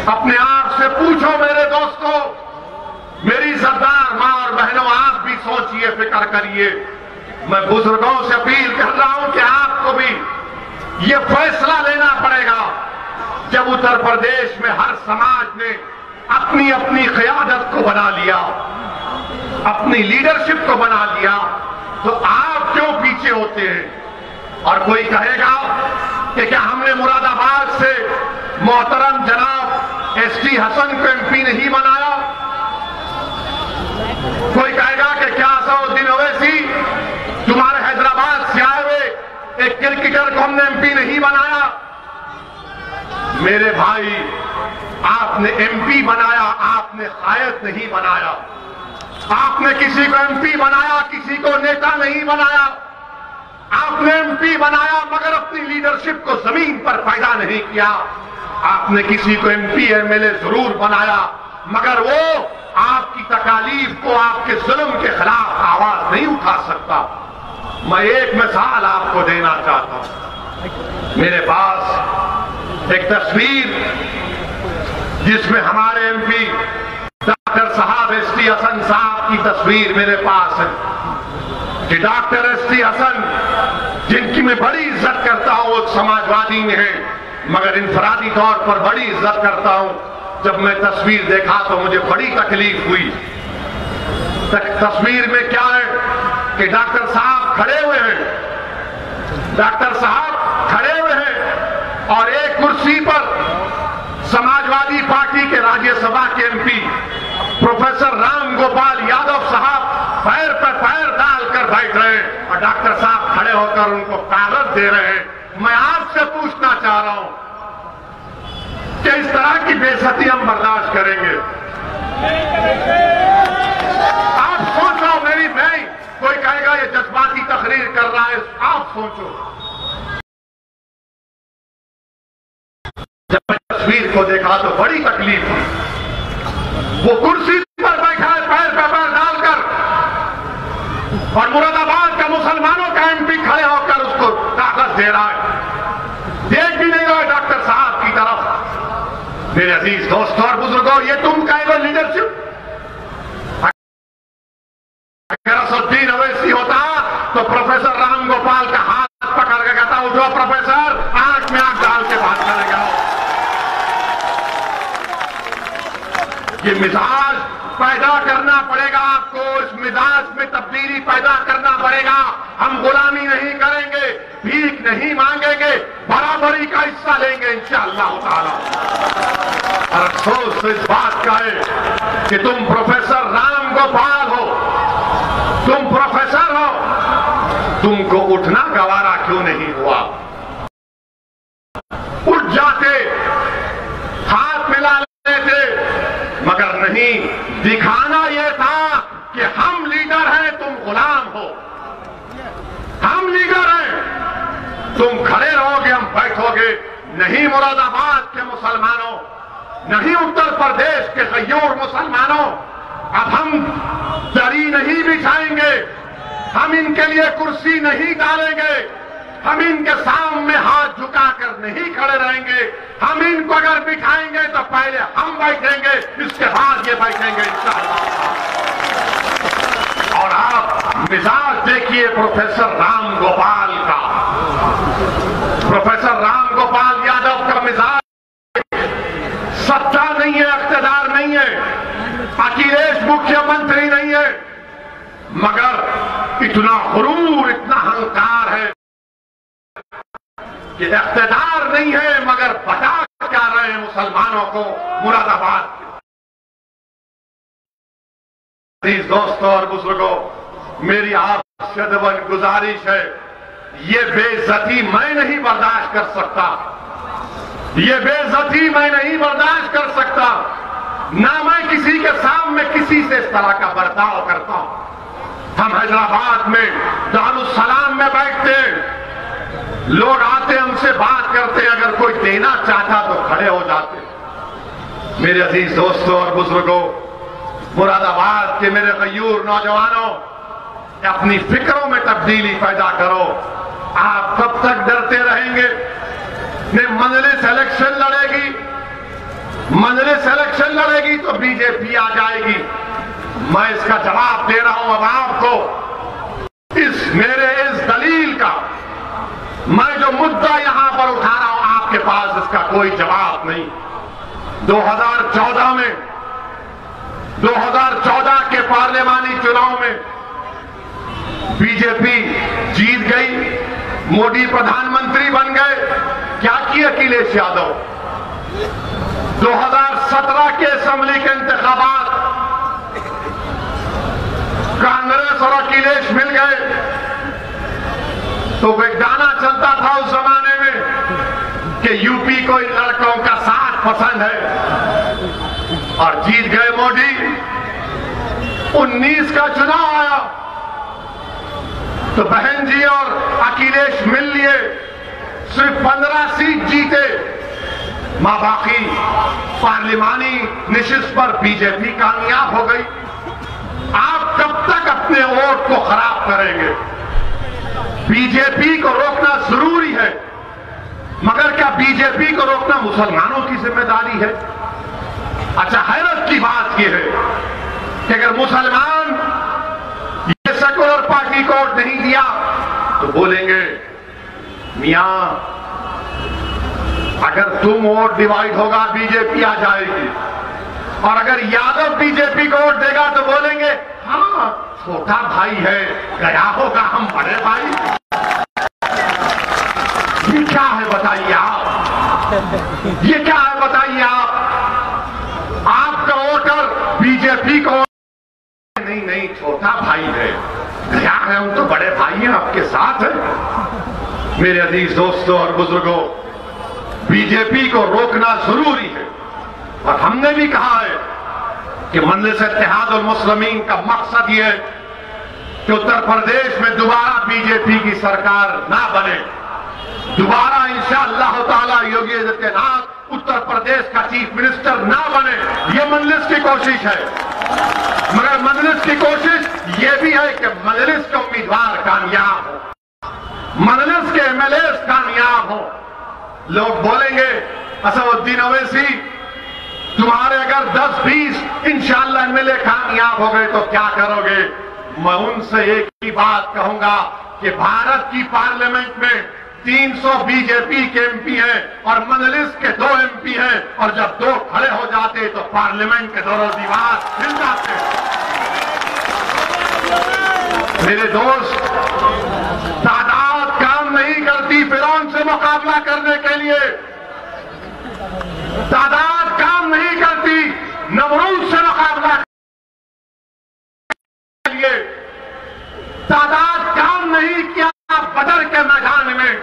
अपने आप से पूछो मेरे दोस्तों, मेरी सरदार मां और बहनों, आप भी सोचिए, फिक्र करिए। मैं बुजुर्गों से अपील कर रहा हूं कि आपको भी ये फैसला लेना पड़ेगा। जब उत्तर प्रदेश में हर समाज ने अपनी अपनी क़यादत को बना लिया, अपनी लीडरशिप को बना लिया, तो आप क्यों पीछे होते हैं? और कोई कहेगा कि क्या हमने मुरादाबाद से मोहतरम जनाब एसटी हसन को एमपी नहीं बनाया? कोई कहेगा कि क्या असदुद्दीन अवैसी तुम्हारे हैदराबाद से आए हुए एक क्रिकेटर को हमने एमपी नहीं बनाया? मेरे भाई, आपने एमपी बनाया, आपने कायद नहीं बनाया। आपने किसी को एमपी बनाया, किसी को नेता नहीं बनाया। आपने एमपी बनाया मगर अपनी लीडरशिप को जमीन पर पैदा नहीं किया। आपने किसी को एमपी एमएलए जरूर बनाया मगर वो आपकी तकालीफ को, आपके जुल्म के खिलाफ आवाज नहीं उठा सकता। मैं एक मिसाल आपको देना चाहता हूं। मेरे पास एक तस्वीर जिसमें हमारे एमपी डॉक्टर साहब एसटी हसन साहब की तस्वीर मेरे पास है कि डॉक्टर एसटी हसन, जिनकी मैं बड़ी इज्जत करता हूं, वो समाजवादी में है मगर इंफरादी तौर पर बड़ी इज्जत करता हूं। जब मैं तस्वीर देखा तो मुझे बड़ी तकलीफ हुई। तस्वीर में क्या है कि डॉक्टर साहब खड़े हुए हैं, डॉक्टर साहब खड़े हुए हैं और एक कुर्सी पर समाजवादी पार्टी के राज्यसभा के एमपी प्रोफेसर राम गोपाल यादव साहब पैर पर पैर डालकर बैठ रहे हैं और डॉक्टर साहब खड़े होकर उनको कागज दे रहे हैं। मैं आपसे पूछना चाह रहा हूं कि इस तरह की बेइज्जती हम बर्दाश्त करेंगे? आप सोचो, मेरी नहीं, कोई कहेगा ये जज्बाती तकरीर कर रहा है, आप सोचो। जब मैं तस्वीर को देखा तो बड़ी तकलीफ हुई। वो कुर्सी पर बैठा है पैर पे पैर डालकर और मुरादाबाद का मुसलमानों का एमपी खड़े होकर उसको कागज दे रहा है, देख भी नहीं रहा है डॉक्टर साहब की तरफ। मेरे अजीज दोस्तों और बुजुर्गों, ये तुम कहेगा लीडरशिप? अगर असुद्दीन अवैसी होता तो प्रोफेसर राम गोपाल का हाथ पकड़ के कहता, उठो प्रोफेसर, आंख में आंख डाल के बात करेगा। ये मिजाज पैदा करना पड़ेगा आपको, इस मिजाज में तब्दीली पैदा करना पड़ेगा। हम गुलामी नहीं करेंगे, भीख नहीं मांगेंगे, बराबरी का हिस्सा लेंगे इंशाअल्लाह ताला। और अफसोस इस बात का है कि तुम प्रोफेसर राम गोपाल हो, तुम प्रोफेसर हो, तुमको उठना गवारा क्यों नहीं हुआ? उठ जाते, हाथ मिला लेते, मगर नहीं। दिखाना यह था कि हम लीडर हैं, तुम गुलाम हो। हम लीडर हैं, तुम खड़े रहोगे, हम बैठोगे। नहीं मुरादाबाद के मुसलमानों, नहीं उत्तर प्रदेश के गयूर मुसलमानों, अब हम दरी नहीं बिछाएंगे, हम इनके लिए कुर्सी नहीं डालेंगे, हम इनके सामने हाथ झुकाकर नहीं खड़े रहेंगे। हम इनको अगर बिठाएंगे तो पहले हम बैठेंगे, इसके बाद ये बैठेंगे इंशाअल्लाह। और आप मिजाज देखिए प्रोफेसर राम गोपाल का, प्रोफेसर राम गोपाल यादव का मिजाज। सत्ता नहीं है, इख्तिदार नहीं है, अखिलेश मुख्यमंत्री नहीं है, मगर इतना गुरूर, इतना अहंकार है कि इख्तिदार नहीं है मगर बता क्या रहे हैं मुसलमानों को मुरादाबाद के। दोस्तों और बुजुर्गों, मेरी आपसे गुजारिश है, ये बेइज्जती मैं नहीं बर्दाश्त कर सकता, ये बेइज्जती मैं नहीं बर्दाश्त कर सकता। ना मैं किसी के सामने किसी से इस तरह का बर्ताव करता हूं। हम हैदराबाद में दारुस्सलाम में बैठते, लोग आते हमसे बात करते, अगर कोई देना चाहता तो खड़े हो जाते। मेरे अजीज दोस्तों और बुजुर्गों, मुरादाबाद के मेरे गयूर नौजवानों, अपनी फिक्रों में तब्दीली पैदा करो। आप कब तक डरते रहेंगे? मजलिस इलेक्शन लड़ेगी, मजलिस इलेक्शन लड़ेगी तो बीजेपी आ जाएगी। मैं इसका जवाब दे रहा हूं अब आपको। इस मेरे इस दलील का, मैं जो मुद्दा यहां पर उठा रहा हूं, आपके पास इसका कोई जवाब नहीं। 2014 के पार्लियामानी चुनाव में बीजेपी जीत गई, मोदी प्रधानमंत्री बन गए। क्या किया अखिलेश यादव? 2017 के असेंबली के इंतखाबात, कांग्रेस और अखिलेश मिल गए तो एक गाना चलता था उस जमाने में कि यूपी को इन लड़कों का साथ पसंद है, और जीत गए मोदी। 19 का चुनाव आया तो बहन जी और अखिलेश मिल लिए, सिर्फ 15 सीट जीते। मां बाकी पार्लिमानी निशिस्त पर बीजेपी कामयाब हो गई। आप कब तक अपने वोट को खराब करेंगे? बीजेपी को रोकना जरूरी है, मगर क्या बीजेपी को रोकना मुसलमानों की जिम्मेदारी है? अच्छा, हैरत की बात यह है कि अगर मुसलमान ये सेकुलर पार्टी को वोट नहीं दिया तो बोलेंगे मियां अगर तुम वोट डिवाइड होगा बीजेपी आ जाएगी, और अगर यादव बीजेपी को वोट देगा तो बोलेंगे हाँ छोटा भाई है, गया होगा, हम बड़े भाई। ये क्या है बताइए आप? ये क्या है बताइए आप? आपका वोटर बीजेपी नहीं, छोटा भाई है, गया है, उन तो बड़े भाई हैं, आपके साथ है। मेरे अजीज दोस्तों और बुजुर्गों, बीजेपी को रोकना जरूरी है और हमने भी कहा है कि मजलिस इत्तेहादुल मुस्लिमीन का मकसद यह है कि उत्तर प्रदेश में दोबारा बीजेपी की सरकार ना बने। दोबारा इंशाअल्लाह ताला योगी आदित्यनाथ उत्तर प्रदेश का चीफ मिनिस्टर ना बने, ये मजलिस की कोशिश है। मगर मजलिस की कोशिश ये भी है कि मजलिस के उम्मीदवार कामयाब हो, मजलिस के एमएलए कामयाब हो। लोग बोलेंगे असदुद्दीन ओवैसी तुम्हारे अगर 10-20 इंशाअल्लाह एमएलए कामयाब हो गए तो क्या करोगे? मैं उनसे एक ही बात कहूंगा कि भारत की पार्लियामेंट में 300 बीजेपी के एमपी हैं और मजलिस के 2 एमपी हैं, और जब 2 खड़े हो जाते तो पार्लियामेंट के दोनों दीवार हिल जाते। मेरे दोस्त, तादाद काम नहीं करती फिरौन से मुकाबला करने के लिए, तादाद काम नहीं करती नमरूद से मुकाबला के लिए, तादाद काम नहीं किया बदर के मैदान में,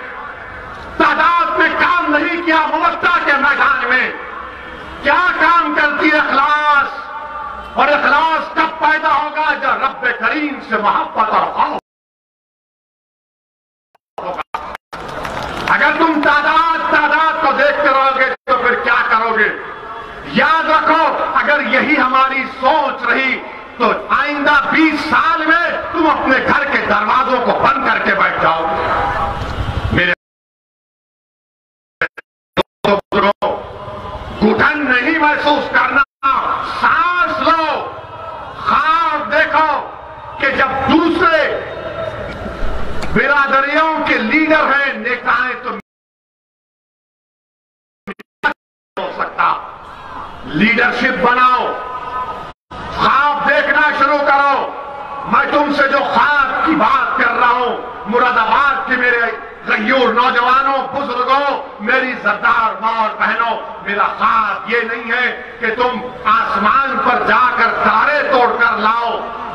तादाद में काम नहीं किया मुवत्ता के मैदान में। क्या काम करती है इखलास, और इखलास कब पैदा होगा? जब रब्बे करीम से मोहब्बत और खौफ होगा। अगर तुम तादाद को देखते रहोगे तो फिर क्या करोगे? याद रखो, अगर यही हमारी सोच रही तो आइंदा 20 साल में तुम अपने घर के दरवाजों को बंद करके बैठ जाओगे। मेरे दोस्तों, घुटन नहीं महसूस करना, सांस लो, ख्वाब देखो कि जब दूसरे बिरादरियों के लीडर हैं, नेता हैं, तो हो सकता लीडरशिप बनाओ, ख्वाब देखना शुरू करो। मैं तुमसे जो ख्वाब की बात कर रहा हूं, मुरादाबाद के मेरे गयूर नौजवानों, बुजुर्गों, मेरी सरदार मां और बहनों, मेरा ख्वाब ये नहीं है कि तुम आसमान पर जाकर तारे तोड़कर लाओ,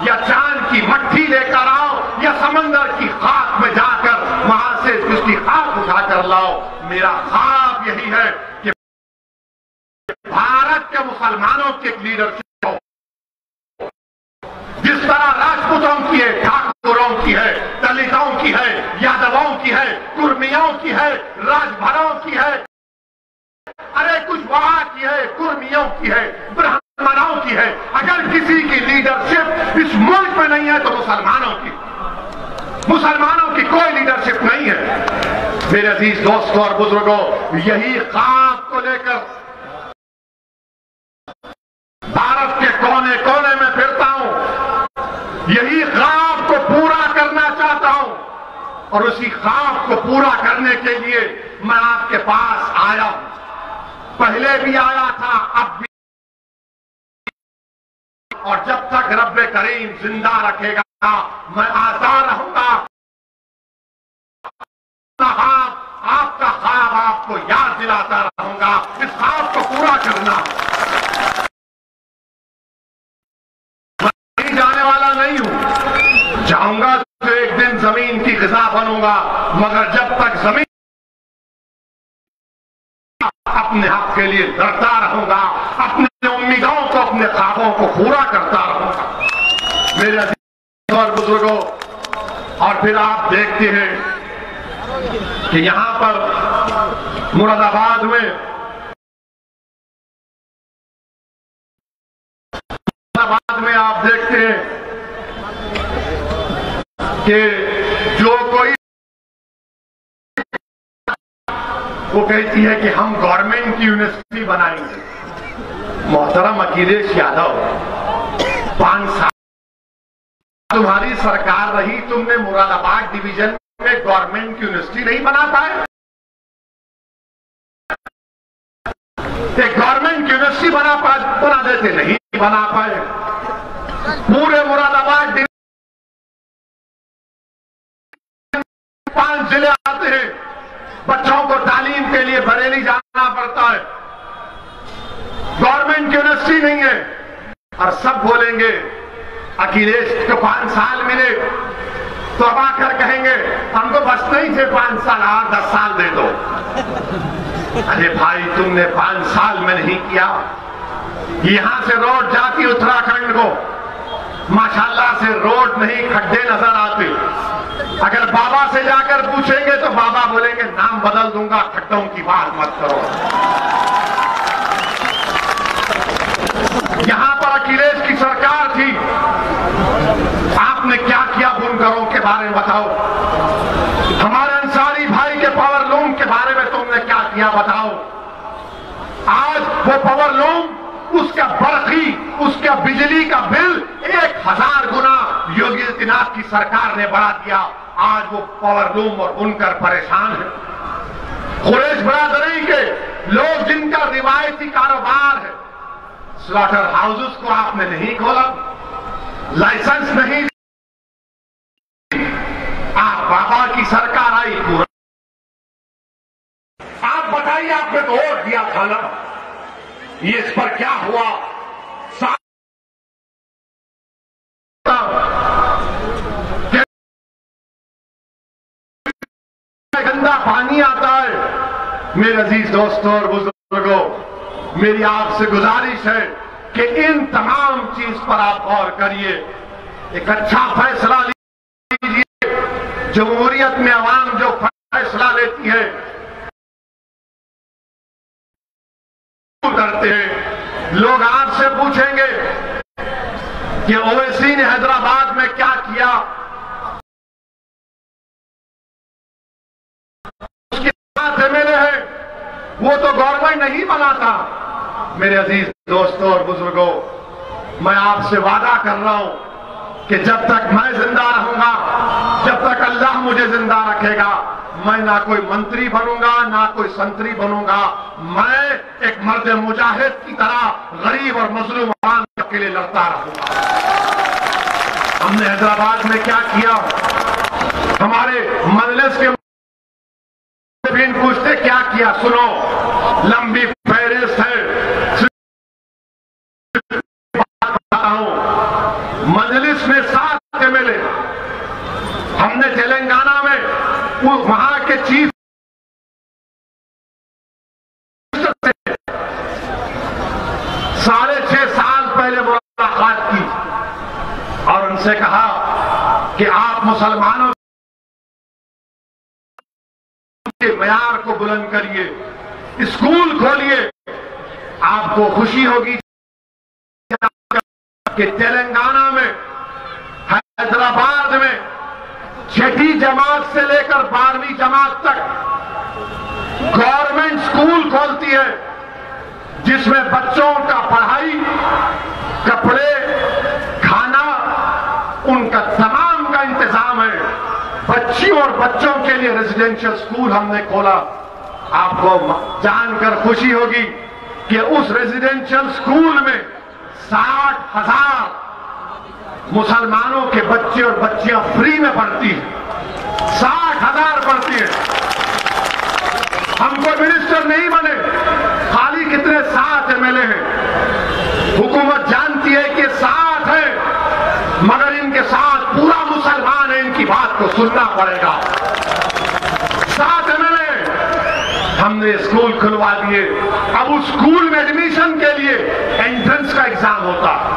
या चांद की मट्टी लेकर आओ, या समंदर की खाक में जाकर वहां से उसकी खाक उठाकर लाओ। मेरा ख्वाब यही है कि भारत के मुसलमानों की एक लीडरशिप हो, जिस तरह राजपूतों की है, ठाकुरों की है, दलितों की है, यादवों की है, कुर्मियों की है, राजभरों की है, अरे कुशवाहा की है, कुर्मियों की है, ब्राह्मणों की है। अगर किसी की लीडरशिप इस मुल्क में नहीं है तो मुसलमानों की कोई लीडरशिप नहीं है। मेरे अजीज दोस्तों और बुजुर्गों, यही ख्वाब को लेकर भारत के कोने कोने में फिरता हूं, यही ख्वाब को पूरा करना चाहता हूं, और उसी ख्वाब को पूरा करने के लिए मैं आपके पास आया। पहले भी आया था, अब भी, और जब तक रब्बे करीम जिंदा रखेगा मैं आता रहूंगा। आपका ख्वाब आपको याद दिलाता रहूंगा, इस ख्वाब को पूरा करना। मैं जाने वाला नहीं हूं, जाऊंगा तो एक दिन जमीन की ग़िज़ा बनूंगा, मगर जब तक जमीन अपने हक के लिए लड़ता रहूंगा, अपने उम्मीदों को, अपने ख्वाबों को पूरा करता रहूंगा। मेरे अजीज और बुजुर्गों, और फिर आप देखते हैं कि यहां पर मुरादाबाद में आप देखते हैं कि जो कोई वो कहती है कि हम गवर्नमेंट की यूनिवर्सिटी बनाएंगे। मोहतरम अखिलेश यादव, 5 साल तुम्हारी सरकार रही, तुमने मुरादाबाद डिवीजन में गवर्नमेंट की यूनिवर्सिटी नहीं बना पाए। एक गवर्नमेंट की यूनिवर्सिटी बना देते, नहीं बना पाए। पूरे मुरादाबाद 5 जिले आते हैं, बच्चों को तालीम के लिए बरेली जाना पड़ता है, गवर्नमेंट की यूनिवर्सिटी नहीं है। और सब बोलेंगे अखिलेश को 5 साल मिले तो अब आकर कहेंगे हमको बस नहीं थे 5 साल और 10 साल दे दो। अरे भाई तुमने 5 साल में नहीं किया। यहां से रोड जाती उत्तराखंड को, माशाल्लाह से रोड नहीं खड्डे नजर आते। अगर बाबा से जाकर पूछेंगे तो बाबा बोलेंगे नाम बदल दूंगा, खड्डों की बात मत करो। यहां पर अखिलेश की सरकार थी, आपने क्या किया बुनकरों के बारे में बताओ। हमारे अंसारी भाई के पावर लूम के बारे में तुमने क्या किया बताओ। आज वो पावर लूम, उसका बरखी, उसका बिजली का बिल 1000 गुना योगी आदित्यनाथ की सरकार ने बढ़ा दिया। आज वो पावर लूम और बुनकर परेशान है। कुरैश बरादरी के लोग जिनका रिवायती कारोबार है, स्लॉटर हाउसेस को आपने नहीं खोला, लाइसेंस नहीं, आप बाबा की सरकार आई पूरा। आप बताइए, आपने तो वोट दिया था ना, ये इस पर क्या हुआ। गंदा पानी आता है। मेरे अजीज दोस्तों और बुजुर्गों, मेरी आपसे गुजारिश है कि इन तमाम चीज पर आप गौर करिए, एक अच्छा फैसला लीजिए। जमहूरियत में अवाम जो फैसला लेती है करते हैं। लोग आपसे पूछेंगे कि ओवैसी ने हैदराबाद में क्या किया, उसके साथ एमएलए है, वो तो गवर्नमेंट नहीं बनाता। मेरे अजीज दोस्तों और बुजुर्गों, मैं आपसे वादा कर रहा हूं कि जब तक मैं जिंदा रहूंगा, जब तक अल्लाह मुझे जिंदा रखेगा, मैं ना कोई मंत्री बनूंगा ना कोई संतरी बनूंगा। मैं एक मर्द मुजाहिद की तरह गरीब और मजलूम आवाम के लिए लड़ता रहूंगा। हमने हैदराबाद में क्या किया, हमारे मजलिस के पूछते क्या किया, सुनो, लंबी फहरिस्त है। मजलिस में 7 एमएलए, हमने तेलंगाना में वहां के चीफ 6.5 साल पहले मुलाकात की और उनसे कहा कि आप मुसलमानों के मयार को बुलंद करिए, स्कूल खोलिए। आपको खुशी होगी कि तेलंगाना में, हैदराबाद में 6ठी जमात से लेकर 12वीं जमात तक गवर्नमेंट स्कूल खोलती है, जिसमें बच्चों का पढ़ाई, कपड़े, खाना, उनका तमाम का इंतजाम है। बच्चियों और बच्चों के लिए रेजिडेंशियल स्कूल हमने खोला। आपको जानकर खुशी होगी कि उस रेजिडेंशियल स्कूल में 60,000 मुसलमानों के बच्चे और बच्चियां फ्री में पढ़ती हैं। 60,000 पढ़ती हैं। हम कोई मिनिस्टर नहीं बने, खाली कितने 7 एमएलए हैं। हुकूमत जानती है कि 7 है, मगर इनके साथ पूरा मुसलमान है, इनकी बात को सुनना पड़ेगा। 7 एमएलए हमने स्कूल खुलवा दिए। अब उस स्कूल में एडमिशन के लिए एंट्रेंस का एग्जाम होता है,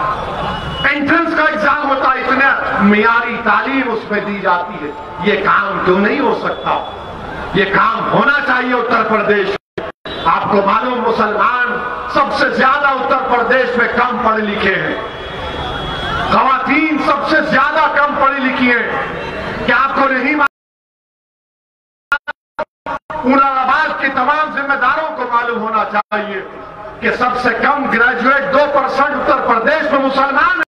एंट्रेंस का एग्जाम होता है। इतने मियारी तालीम उसमें दी जाती है। ये काम क्यों नहीं हो सकता? ये काम होना चाहिए उत्तर प्रदेश में। आपको मालूम, मुसलमान सबसे ज्यादा उत्तर प्रदेश में कम पढ़े लिखे हैं, खवातीन सबसे ज्यादा कम पढ़ी लिखी हैं। क्या आपको नहीं मालूम? मुरादाबाद के तमाम जिम्मेदारों को मालूम होना चाहिए कि सबसे कम ग्रेजुएट 2% उत्तर प्रदेश में मुसलमान है।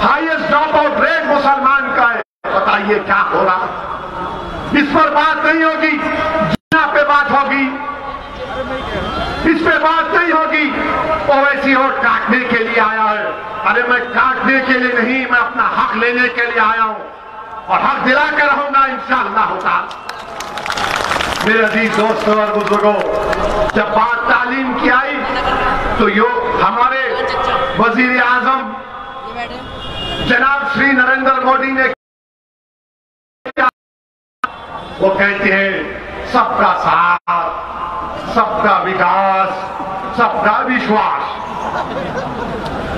हाईएस्ट ड्रॉप आउट रेट मुसलमान का है। बताइए क्या हो रहा? इस पर बात नहीं होगी, जिना पे बात होगी, इस पे बात नहीं होगी। ओवैसी वोट काटने के लिए आया है। अरे मैं काटने के लिए नहीं, मैं अपना हक लेने के लिए आया हूं और हक दिला कर रहूंगा इंशाअल्लाह ताला। मेरे अजीज दोस्तों और बुजुर्गों, जब बात तालीम की आई तो हमारे वजीर आजम जनाब श्री नरेंद्र मोदी ने वो कहते हैं सबका साथ, सबका विकास, सबका विश्वास।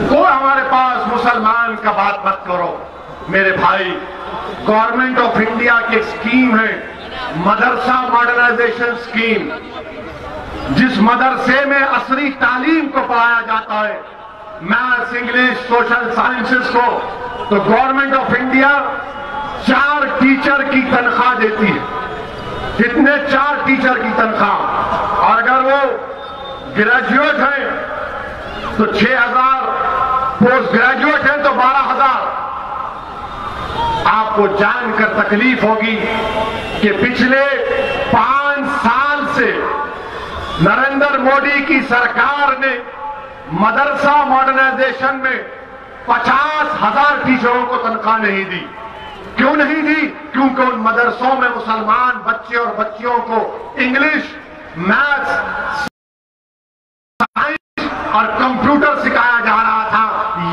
कोई हमारे पास मुसलमान का बात मत करो मेरे भाई। गवर्नमेंट ऑफ इंडिया की एक स्कीम है मदरसा मॉडर्नाइजेशन स्कीम, जिस मदरसे में असली तालीम को पढ़ाया जाता है, मैथ्स, इंग्लिश, सोशल साइंसेस को, तो गवर्नमेंट ऑफ इंडिया 4 टीचर की तनख्वाह देती है। कितने? 4 टीचर की तनख्वाह। और अगर वो ग्रेजुएट हैं तो 6,000, पोस्ट ग्रेजुएट हैं तो 12,000। आपको जानकर तकलीफ होगी कि पिछले 5 साल से नरेंद्र मोदी की सरकार ने मदरसा मॉडर्नाइजेशन में 50,000 टीचरों को तनख्वाह नहीं दी। क्यों नहीं दी? क्योंकि उन मदरसों में मुसलमान बच्चे और बच्चियों को इंग्लिश, मैथ्स, साइंस और कंप्यूटर सिखाया जा रहा था।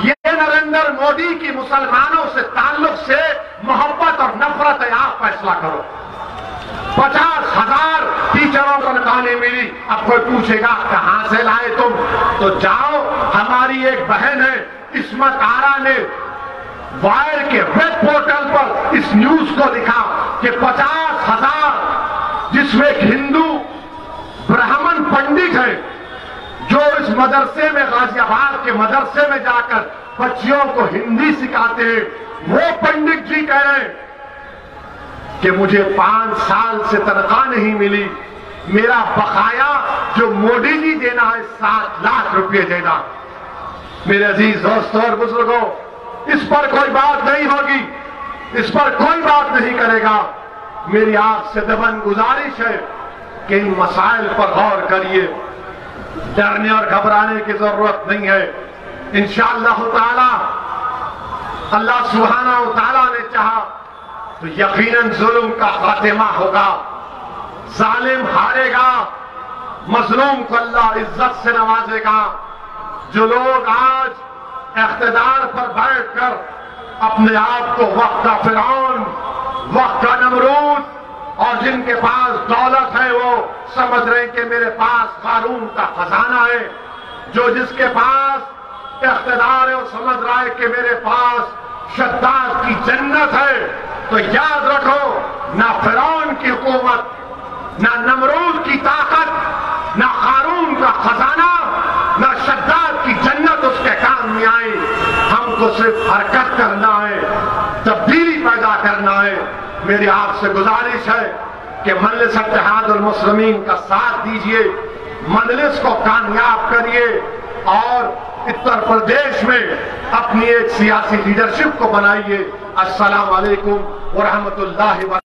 ये नरेंद्र मोदी की मुसलमानों से ताल्लुक से मोहब्बत और नफरत है। आप फैसला करो। 50,000 टीचरों को तनख्वाह नहीं मिली। अब कोई पूछेगा कहां से लाए तुम? तो जाओ, हमारी एक बहन है इस्मत आरा ने वायर के वेब पोर्टल पर इस न्यूज को लिखा कि 50,000, जिसमें एक हिंदू ब्राह्मण पंडित है जो इस मदरसे में, गाजियाबाद के मदरसे में जाकर बच्चियों को हिंदी सिखाते हैं, वो पंडित जी कह रहे हैं कि मुझे 5 साल से तनख्वाह नहीं मिली। मेरा बकाया जो मोदी जी देना है 7 लाख रुपए देना। मेरे अजीज दोस्तों और बुजुर्गों, इस पर कोई बात नहीं होगी, इस पर कोई बात नहीं करेगा। मेरी आपसे दबन गुजारिश है कि इन मसाइल पर गौर करिए। डरने और घबराने की जरूरत नहीं है। इंशाअल्लाह ताला अल्लाह सुब्हानहू व तआला ने चाहा तो यकीनन जुल्म का खात्मा होगा, जालिम हारेगा, मजलूम को अल्लाह इज्जत से नवाजेगा। जो लोग आज इख्तिदार पर बैठकर अपने आप को वक्त का फिरौन, वक्त का नमरूद, और जिनके पास दौलत है वो समझ रहे कि मेरे पास कानून का खजाना है, जो जिसके पास इख्तिदार है वो समझ रहा है कि मेरे पास शद्दाद की जन्नत है। तो याद रखो, ना फिरौन की हुकूमत, ना नमरूद की ताकत, ना कानून का खजाना, ना शद्दाद की जन्नत उसके काम में आई। हमको सिर्फ हरकत करना है, तब्दीली पैदा करना है। मेरी आपसे गुजारिश है कि मजलिस इत्तेहादुल मुस्लिमीन का साथ दीजिए, मजलिस को कामयाब करिए और उत्तर प्रदेश में अपनी एक सियासी लीडरशिप को बनाइए। अस्सलाम वालेकुम व रहमतुल्लाहि व